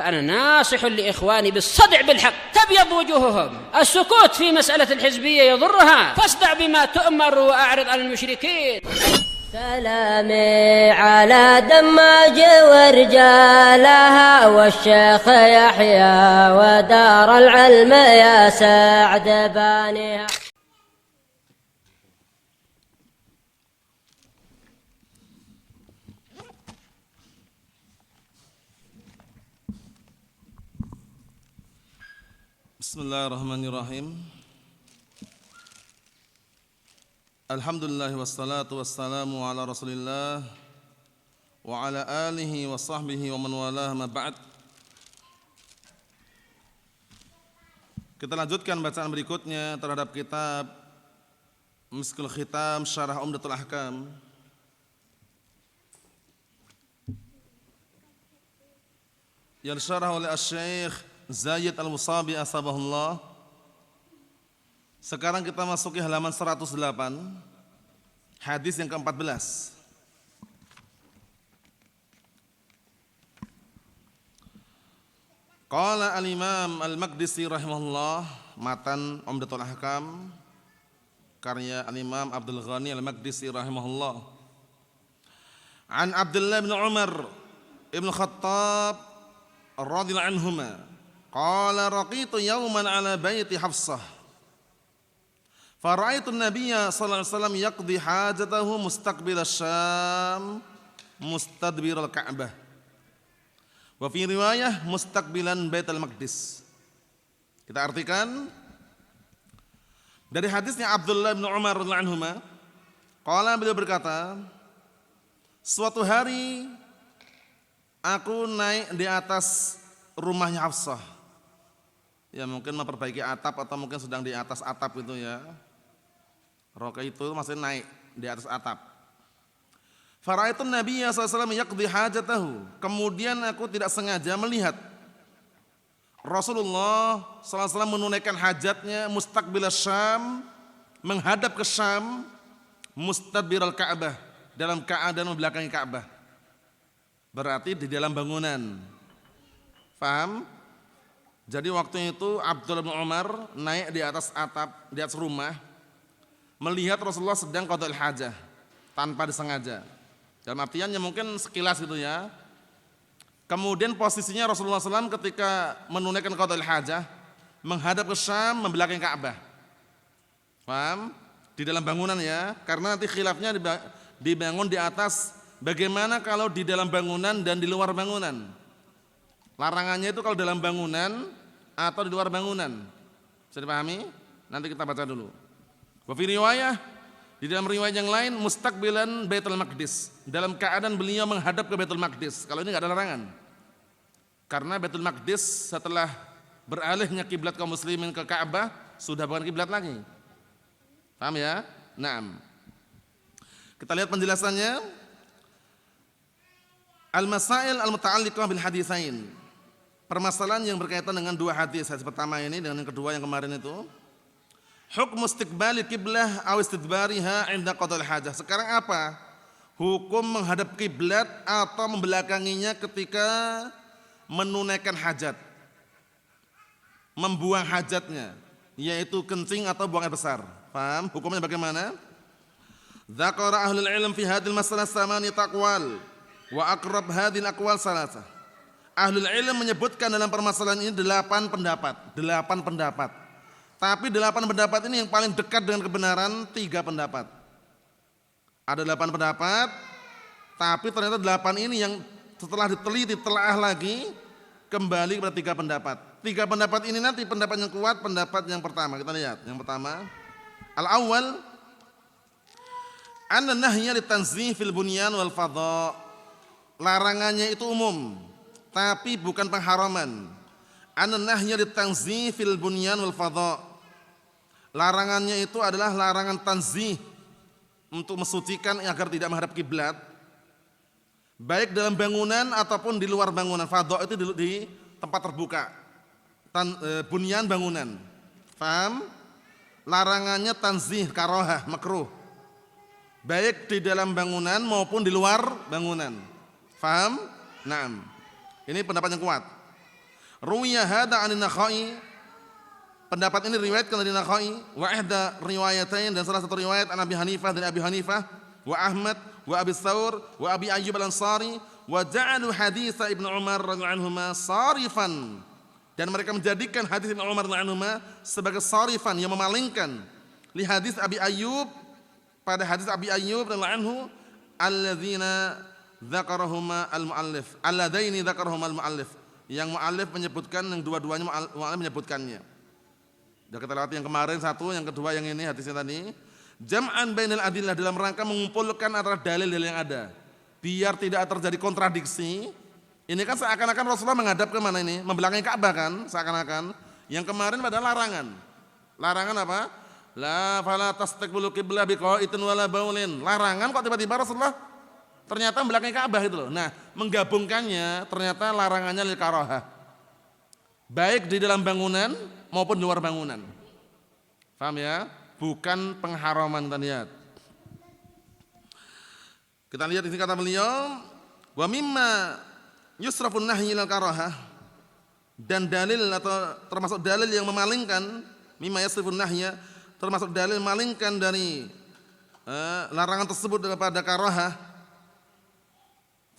فأنا ناصح لإخواني بالصدع بالحق تبيض وجوههم. السكوت في مسألة الحزبية يضرها، فاصدع بما تؤمر وأعرض عن المشركين. سلامي على دماج ورجالها والشيخ يحيى ودار العلم يا سعد بانيها. Bismillahirrahmanirrahim. Alhamdulillah wassalatu wassalamu ala Rasulillah wa ala alihi wa sahbihi wa man walah ma ba'd. Kita lanjutkan bacaan berikutnya terhadap kitab Miskul Khitam Syarah Umdatul Ahkam. Yang disyarah oleh Asy-Syaikh Zaid Al-Musabi asbahullah. Sekarang kita masuki halaman 108, hadis yang ke-14. Qala al-Imam Al-Maqdisi rahimahullah, matan Umdatul Ahkam karya al-Imam Abdul Ghani Al-Maqdisi rahimahullah. An Abdullah bin Umar ibn Khattab radhiyallahu anhuma qala raqitu yawman ala baiti Hafsah fara'aitu an-nabiyya sallallahu alaihi wasallam yaqdi hajatahu mustaqbil asy-Syam mustadbir al-Ka'bah wa fi riwayah mustaqbilan Baitul Maqdis. Kita artikan dari hadisnya Abdullah bin Umar radhiyallahu anhuma, qala beliau berkata, suatu hari aku naik di atas rumahnya Hafsah. Ya mungkin memperbaiki atap atau mungkin sedang di atas atap itu ya. Roka itu masih naik di atas atap. Fara'aitu Nabiya SAW yaqdi hajatahu. Kemudian aku tidak sengaja melihat Rasulullah SAW menunaikan hajatnya mustaqbil Syam, menghadap ke Syam, mustadbir al-Ka'bah, dalam keadaan membelakangi Ka'bah. Berarti di dalam bangunan. Paham? Jadi waktu itu Abdullah bin Umar naik di atas atap, di atas rumah, melihat Rasulullah sedang qada'ul hajah tanpa disengaja. Dalam artiannya mungkin sekilas gitu ya. Kemudian posisinya Rasulullah SAW ketika menunaikan qada'ul hajah menghadap ke Syam, membelakangi Ka'bah. Paham? Di dalam bangunan ya, karena nanti khilafnya dibangun di atas. Bagaimana kalau di dalam bangunan dan di luar bangunan? Larangannya itu kalau dalam bangunan atau di luar bangunan. Bisa dipahami? Nanti kita baca dulu. Wa fi riwayah, di dalam riwayat yang lain mustaqbilan Baitul Maqdis, dalam keadaan beliau menghadap ke Baitul Maqdis. Kalau ini enggak ada larangan. Karena Baitul Maqdis setelah beralihnya kiblat kaum muslimin ke Ka'bah sudah bukan kiblat lagi. Paham ya? Naam. Kita lihat penjelasannya. Al-masail al-muta'alliqah bil haditsain. Permasalahan yang berkaitan dengan dua hadis pertama ini dengan yang kedua yang kemarin itu. Hukmu istiqbali qiblah aw istidbariha 'inda qada'il hajah. Sekarang apa? Hukum menghadap kiblat atau membelakanginya ketika menunaikan hajat. Membuang hajatnya, yaitu kencing atau buang air besar. Paham? Hukumnya bagaimana? Dzakara ahlul ilm fi hadhil masalah tsamaniyat aqwal wa aqrab hadhil aqwal salasah. Ahlul ilm menyebutkan dalam permasalahan ini 8 pendapat. Tapi 8 pendapat ini yang paling dekat dengan kebenaran 3 pendapat. Ada 8 pendapat, tapi ternyata 8 ini yang setelah diteliti, telaah lagi, kembali kepada 3 pendapat. 3 pendapat ini nanti pendapat yang kuat, pendapat yang pertama. Kita lihat, yang pertama, al-awwal anna nahya litanzih fil bunyan wal fadha. Larangannya itu umum, tapi bukan pengharaman. Anna nahya litanzih fil bunyan wal fadha. Larangannya itu adalah larangan tanzih, untuk mensucikan agar tidak menghadap kiblat, baik dalam bangunan ataupun di luar bangunan. Fadha itu di tempat terbuka, bunyan bangunan. Paham? Larangannya tanzih, karohah, makruh, baik di dalam bangunan maupun di luar bangunan. Paham? Naam. Ini pendapat yang kuat. Ruwiya hadza 'an an-Nakhai. Pendapat ini riwayatkan dari Nakhai, wa ihda riwayatain, dan salah satu riwayat an Abi Hanifah dari Abi Hanifah, wa Ahmad, wa Abi Tsaur, wa Abi Ayyub Al-Ansari, wa ja'alu hadits Ibnu Umar radhiyallahu anhuma sarifan. Dan mereka menjadikan hadis Ibnu Umar radhiyallahu anhuma sebagai sarifan, yang memalingkan li hadis Abi Ayyub, pada hadis Abi Ayyub radhiyallahu anhu, alladzina dzakarahuma al-muallif, alladaini dzakarahuma al-muallif, yang muallif menyebutkan, yang dua-duanya muallif menyebutkannya. Sudah kita lewati yang kemarin satu, yang kedua yang ini hadisnya tadi. Jam'an bainal adillah, dalam rangka mengumpulkan antara dalil-dalil yang ada, biar tidak terjadi kontradiksi. Ini kan seakan-akan Rasulullah menghadap ke mana ini? Membelakangi Ka'bah kan, seakan-akan. Yang kemarin pada larangan. Larangan apa? La fala tastaqbilu qiblah biqa'itin wala baulin. Larangan kok tiba-tiba Rasulullah ternyata membelakangi Ka'bah itu loh. Nah, menggabungkannya ternyata larangannya lil karahah. Baik di dalam bangunan maupun di luar bangunan. Paham ya? Bukan pengharaman, kita lihat. Kita lihat di sini kata beliau, wa mimma yusrafun nahyi lil karahah, dan dalil atau termasuk dalil yang memalingkan, mimma yusrafun nahya, termasuk dalil memalingkan dari larangan tersebut daripada karahah.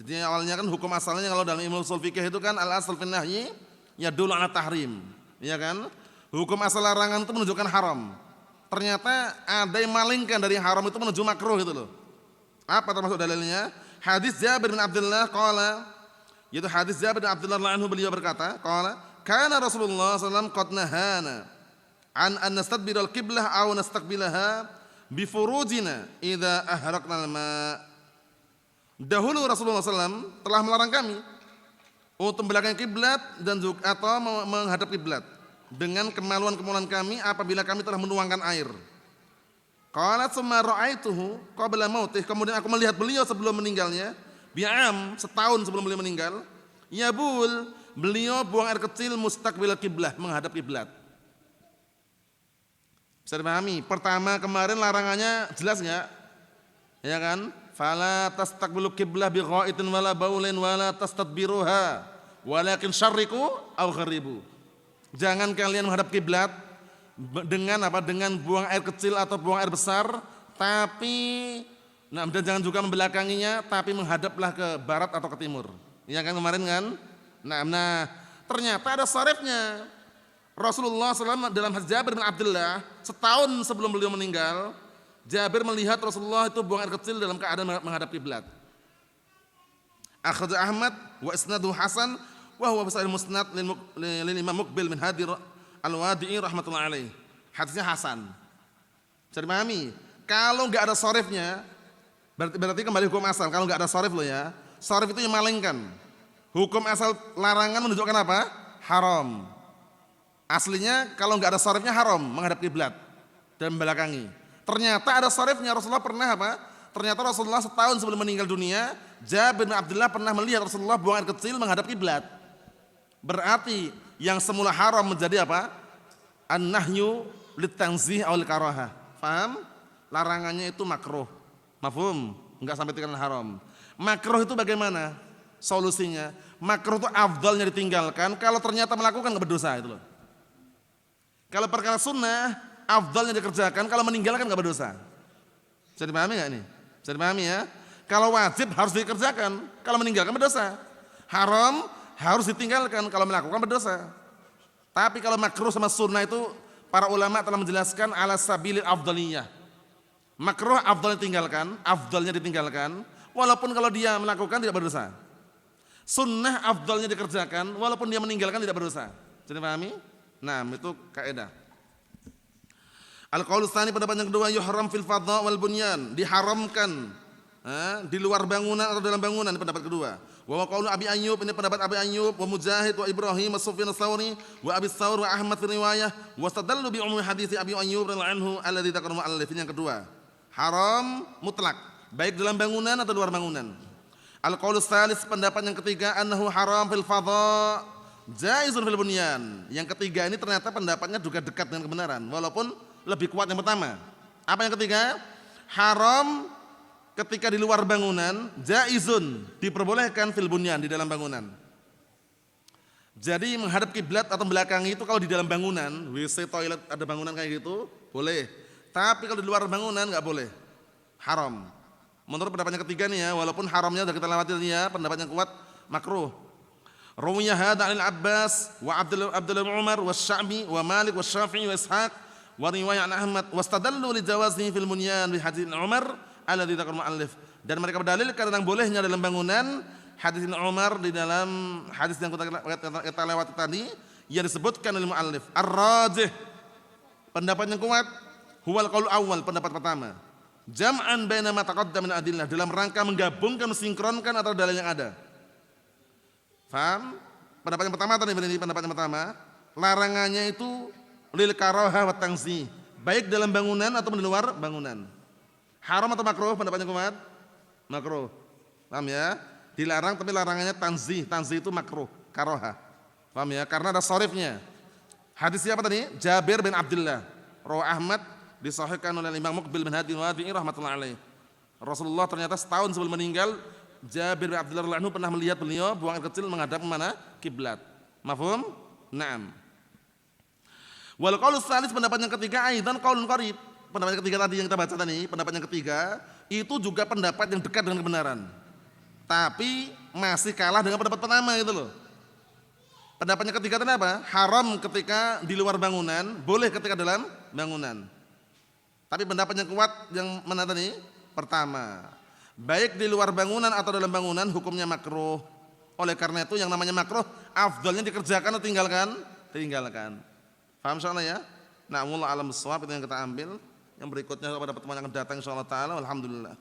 Jadi awalnya kan hukum asalnya kalau dalam ilmu ushul fikih itu kan al-asl fin nahyi yadullu ala tahrim, ya kan? Hukum asal larangan itu menunjukkan haram. Ternyata ada yang malingkan dari haram itu menuju makruh itu loh. Apa termasuk dalilnya? Hadis Jabir bin Abdullah qala, yaitu hadis Jabir bin Abdullah radhiyallahu anhu, beliau berkata, qala kana Rasulullah sallallahu alaihi wasallam qad nahana an nastadbiral qiblah aw nastaqbilaha bi furujina idza ahraqna al-ma. Dahulu Rasulullah SAW telah melarang kami untuk membelakangi kiblat dan juga atau menghadap kiblat dengan kemaluan-kemaluan kami apabila kami telah menuangkan air. Qala tsumma ra'aituhu qabla mautih, kemudian aku melihat beliau sebelum meninggalnya, bi'am, setahun sebelum beliau meninggal, yabul, beliau buang air kecil mustaqbil kiblah, menghadap kiblat. Bisa dipahami? Pertama kemarin larangannya jelas enggak? Ya kan? Fala tastaqbilu qiblah bi gha'itin wala baulin wala tastadbiruha walakin syarriqu aw gharibu. Jangan kalian menghadap kiblat dengan apa? Dengan buang air kecil atau buang air besar, tapi dan jangan juga membelakanginya, tapi menghadaplah ke barat atau ke timur. Ya kan kemarin kan? Nah, ternyata ada syarifnya. Rasulullah SAW dalam hadis Jabir bin Abdullah, setahun sebelum beliau meninggal, Jabir melihat Rasulullah itu buang air kecil dalam keadaan menghadap kiblat. Akhraj Ahmad wa isnaduhu hasan wa huwa fi musnad lil Imam Muqbil min Hadi Al-Wadi'i rahmatullahi alaih. Hadisnya hasan. Bisa dipahami? Kalau enggak ada sharifnya, berarti kembali hukum asal. Kalau enggak ada sharif loh ya. Sharif itu yang malingkan. Hukum asal larangan menunjukkan apa? Haram. Aslinya kalau enggak ada sharifnya haram menghadap kiblat dan membelakangi. Ternyata ada sharifnya. Rasulullah pernah apa? Ternyata Rasulullah setahun sebelum meninggal dunia, Jabir bin Abdullah pernah melihat Rasulullah buang air kecil menghadap kiblat. Berarti yang semula haram menjadi apa? An-nahyu litanzih aw al-karahah. Paham? Larangannya itu makruh. Mafhum? Enggak sampai tingkatan haram. Makruh itu bagaimana? Solusinya, makruh itu afdalnya ditinggalkan kalau ternyata melakukan enggak berdosa itu loh. Kalau perkara sunnah, afdalnya dikerjakan, kalau meninggalkan enggak berdosa. Bisa dipahami enggak ini? Bisa dipahami ya? Kalau wajib harus dikerjakan, kalau meninggalkan berdosa. Haram harus ditinggalkan, kalau melakukan berdosa. Tapi kalau makruh sama sunnah itu para ulama telah menjelaskan ala sabilil afdaliyah. Makruh afdalnya ditinggalkan, walaupun kalau dia melakukan tidak berdosa. Sunnah afdalnya dikerjakan, walaupun dia meninggalkan tidak berdosa. Bisa dipahami? Nah, itu kaidah. Al-qaulu tsani, pendapat yang kedua, yuhram fil fadha wal bunyan, diharamkan di luar bangunan atau dalam bangunan, ini pendapat kedua. Wa qaulu Abi Ayyub, ini pendapat Abi Ayyub, wa Mujahid wa Ibrahim wa Sufyan ats-Tsauri wa Abi Tsaur wa Ahmad fi riwayah wa stadallu bi umum hadits Abi Ayyub radhiyallahu anhu alladzi dzakara mu'allif. Yang kedua, haram mutlak, baik dalam bangunan atau luar bangunan. Al-qaulu tsalis, pendapat yang ketiga, annahu haram fil fadha jaizun fil bunyan. Yang ketiga ini ternyata pendapatnya juga dekat dengan kebenaran, walaupun lebih kuat yang pertama. Apa yang ketiga? Haram ketika di luar bangunan, jaizun, diperbolehkan fil bunyan, di dalam bangunan. Jadi menghadap kiblat atau belakangi itu kalau di dalam bangunan, WC, toilet ada bangunan kayak gitu, boleh. Tapi kalau di luar bangunan nggak boleh, haram. Menurut pendapat yang ketiga nih ya, walaupun haramnya sudah kita lewati ya, pendapat yang kuat makruh. Ruwiya hadza 'anil Abbas wa Abdullah bin Umar wa Sya'bi wa Malik wa Syafi'i wa Ishaq wa riwayat an Ahmad wastadallu li jawazihi fil bunyan bi hadits Umar alladzi dzakar mu'allif. Dan mereka berdalilkan tentang bolehnya dalam bangunan hadis Umar di dalam hadis yang kita lewati tadi yang disebutkan oleh muallif. Ar-rajih, pendapat yang kuat, huwal qaul awal, pendapat pertama. Jam'an baina ma taqaddama min adillah, dalam rangka menggabungkan, mensinkronkan antara dalil yang ada. Faham? Pendapat yang pertama tadi, ini pendapat yang pertama, larangannya itu lil karahah wa tanzih, baik dalam bangunan atau di luar bangunan. Haram atau makruh? Pendapat yang kuat makruh. Paham ya? Dilarang tapi larangannya tanzih. Tanzih itu makruh, karoha. Paham ya? Karena ada sharifnya. Hadis siapa tadi? Jabir bin Abdullah. Rawah Ahmad, disahihkan oleh Imam Muqbil bin Hadi Al-Wadi'i rahmatullahi alaih. Rasulullah ternyata setahun sebelum meninggal, Jabir bin Abdullah radhiyallahu anhu pernah melihat beliau buang air kecil menghadap mana? Kiblat. Mafhum? Naam. Wal qaul tsalits, pendapat yang ketiga, aidan qaulun qarib. Pendapat yang ketiga tadi yang kita baca tadi, pendapat yang ketiga itu juga pendapat yang dekat dengan kebenaran. Tapi masih kalah dengan pendapat pertama gitu loh. Pendapat yang ketiga tadi apa? Haram ketika di luar bangunan, boleh ketika dalam bangunan. Tapi pendapat yang kuat yang mana tadi? Pertama. Baik di luar bangunan atau dalam bangunan hukumnya makruh. Oleh karena itu yang namanya makruh afdalnya dikerjakan atau tinggalkan? Tinggalkan. Paham insyaallah ya? Nah, wallahu a'lam bissawab, itu yang kita ambil. Yang berikutnya pada pertemuan yang akan datang insyaallah taala. Alhamdulillah.